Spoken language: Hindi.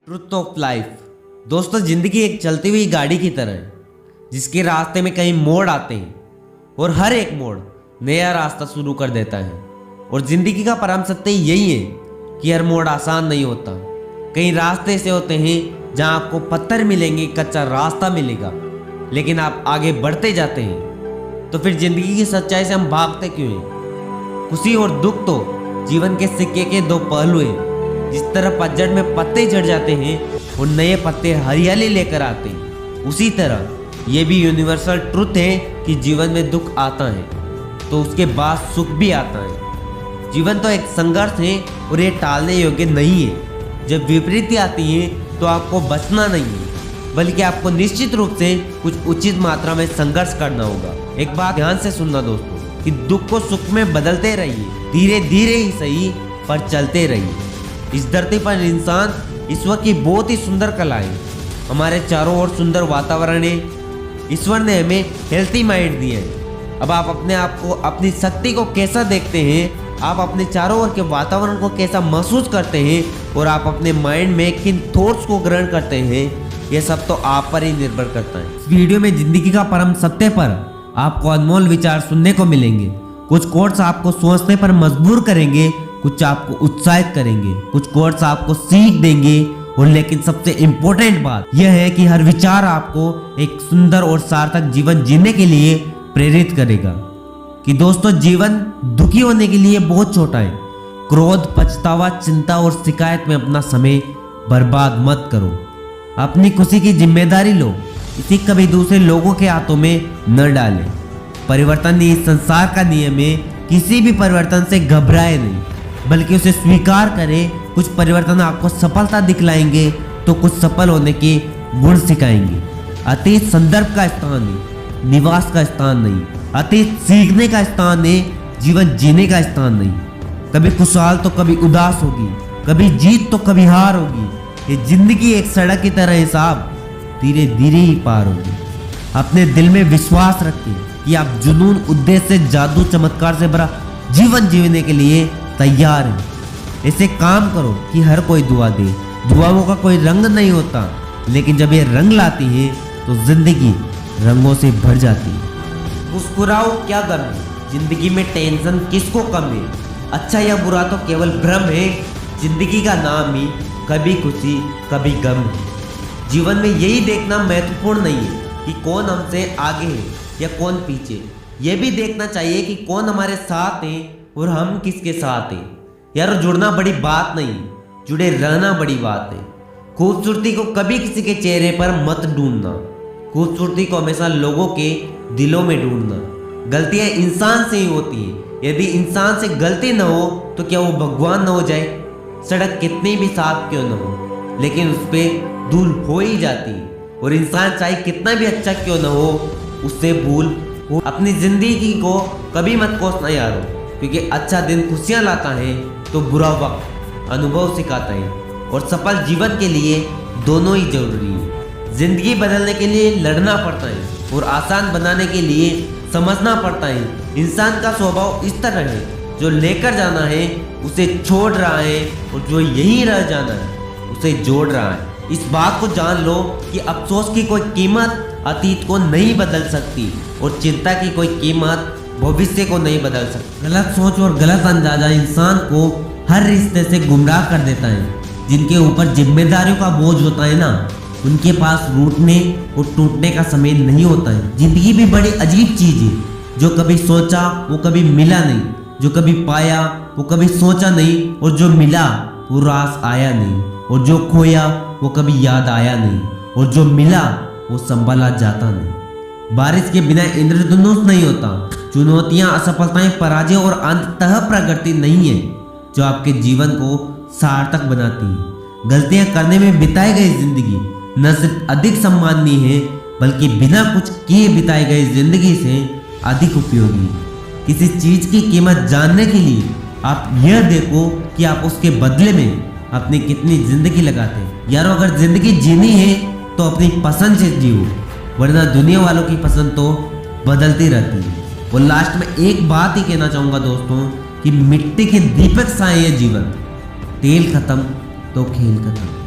Truth of life. दोस्तों, जिंदगी एक चलती हुई गाड़ी की तरह है जिसके रास्ते में कई मोड़ आते हैं और हर एक मोड़ नया रास्ता शुरू कर देता है। और जिंदगी का परम सत्य यही है कि हर मोड़ आसान नहीं होता। कई रास्ते ऐसे होते हैं जहां आपको पत्थर मिलेंगे, कच्चा रास्ता मिलेगा, लेकिन आप आगे बढ़ते जाते हैं। तो फिर जिंदगी की सच्चाई से हम भागते क्यों हैं? खुशी और दुख तो जीवन के सिक्के के दो पहलू हैं। जिस तरह पतझड़ में पत्ते झड़ जाते हैं और नए पत्ते हरियाली लेकर आते हैं, उसी तरह ये भी यूनिवर्सल ट्रुथ है कि जीवन में दुख आता है तो उसके बाद सुख भी आता है। जीवन तो एक संघर्ष है और ये टालने योग्य नहीं है। जब विपरीत आती है तो आपको बचना नहीं है, बल्कि आपको निश्चित रूप से कुछ उचित मात्रा में संघर्ष करना होगा। एक बात ध्यान से सुनना दोस्तों, कि दुख को सुख में बदलते रहिए, धीरे धीरे ही सही पर चलते रहिए। इस धरती पर इंसान ईश्वर की बहुत ही सुंदर कला है। हमारे चारों ओर सुंदर वातावरण है। ईश्वर ने हमें हेल्थी माइंड दिया है। अब आप अपने आप को, अपनी शक्ति को कैसा देखते हैं, आप अपने चारों ओर के वातावरण को कैसा महसूस करते हैं और आप अपने माइंड में किन थॉट्स को ग्रहण करते हैं, यह सब तो आप पर ही निर्भर करता है। इस वीडियो में जिंदगी का परम सत्य पर आपको अनमोल विचार सुनने को मिलेंगे। कुछ कोट्स आपको सोचने पर मजबूर करेंगे, कुछ आपको उत्साहित करेंगे, कुछ कोट्स आपको सीख देंगे, और लेकिन सबसे इम्पोर्टेंट बात यह है कि हर विचार आपको एक सुंदर और सार्थक जीवन जीने के लिए प्रेरित करेगा। कि दोस्तों, जीवन दुखी होने के लिए बहुत छोटा है। क्रोध, पछतावा, चिंता और शिकायत में अपना समय बर्बाद मत करो। अपनी खुशी की जिम्मेदारी लो, इसे कभी दूसरे लोगों के हाथों में न डालें। परिवर्तन ही इस संसार का नियम है। किसी भी परिवर्तन से घबराए नहीं, बल्कि उसे स्वीकार करें। कुछ परिवर्तन आपको सफलता दिखलाएंगे तो कुछ सफल होने के गुण सिखाएंगे। अतीत संदर्भ का स्थान है, निवास का स्थान नहीं। अतीत सीखने का स्थान है, जीवन जीने का स्थान नहीं। कभी खुशहाल तो कभी उदास होगी, कभी जीत तो कभी हार होगी। ये जिंदगी एक सड़क की तरह है साहब, धीरे धीरे ही पार होगी। अपने दिल में विश्वास रखिए कि आप जुनून, उद्देश्य, जादू, चमत्कार से भरा जीवन जीने के लिए तैयार है। ऐसे काम करो कि हर कोई दुआ दे। दुआओं का कोई रंग नहीं होता, लेकिन जब ये रंग लाती है तो जिंदगी रंगों से भर जाती है। मुस्कुराओ, क्या गम है जिंदगी में, टेंशन किसको कम है। अच्छा या बुरा तो केवल भ्रम है। जिंदगी का नाम ही कभी खुशी कभी गम है। जीवन में यही देखना महत्वपूर्ण नहीं है कि कौन हमसे आगे है या कौन पीछे। यह भी देखना चाहिए कि कौन हमारे साथ है और हम किसके साथ हैं। यार, जुड़ना बड़ी बात नहीं, जुड़े रहना बड़ी बात है। खूबसूरती को कभी किसी के चेहरे पर मत ढूंढना, खूबसूरती को हमेशा लोगों के दिलों में ढूंढना। गलतियां इंसान से ही होती हैं। यदि इंसान से गलती न हो तो क्या वो भगवान न हो जाए? सड़क कितनी भी साफ क्यों न हो, लेकिन उस पर धूल हो ही जाती है। और इंसान चाहे कितना भी अच्छा क्यों न हो, उससे भूल हो। अपनी जिंदगी को कभी मत कोसना यारो, क्योंकि अच्छा दिन खुशियां लाता है तो बुरा वक्त अनुभव सिखाता है। और सफल जीवन के लिए दोनों ही जरूरी है। जिंदगी बदलने के लिए लड़ना पड़ता है और आसान बनाने के लिए समझना पड़ता है। इंसान का स्वभाव इस तरह है, जो लेकर जाना है उसे छोड़ रहा है, और जो यहीं रह जाना है उसे जोड़ रहा है। इस बात को जान लो कि अफसोस की कोई कीमत अतीत को नहीं बदल सकती, और चिंता की कोई कीमत भविष्य को नहीं बदल सकती। गलत सोच और गलत अंदाजा इंसान को हर रिश्ते से गुमराह कर देता है। जिनके ऊपर जिम्मेदारियों का बोझ होता है ना, उनके पास रूठने और टूटने का समय नहीं होता है। जिंदगी भी बड़ी अजीब चीज है। जो कभी सोचा वो कभी मिला नहीं, जो कभी पाया वो कभी सोचा नहीं, और जो मिला वो रास आया नहीं, और जो खोया वो कभी याद आया नहीं, और जो मिला वो संभाला जाता नहीं। बारिश के बिना इंद्रधनुष नहीं होता। चुनौतियां, असफलताएं, पराजय और अंततः प्रगति नहीं है जो आपके जीवन को सार्थक बनाती है। गलतियां करने में बिताई गई जिंदगी न सिर्फ अधिक सम्माननीय है, बल्कि बिना कुछ किए बिताई गई जिंदगी से अधिक उपयोगी है। किसी चीज की कीमत जानने के लिए आप यह देखो कि आप उसके बदले में अपनी कितनी जिंदगी लगाते हैं। यारो, अगर जिंदगी जीनी है तो अपनी पसंद से जियो, वरना दुनिया वालों की पसंद तो बदलती रहती है। और लास्ट में एक बात ही कहना चाहूंगा दोस्तों, कि मिट्टी के दीपक सा है ये जीवन। तेल खत्म तो खेल खत्म।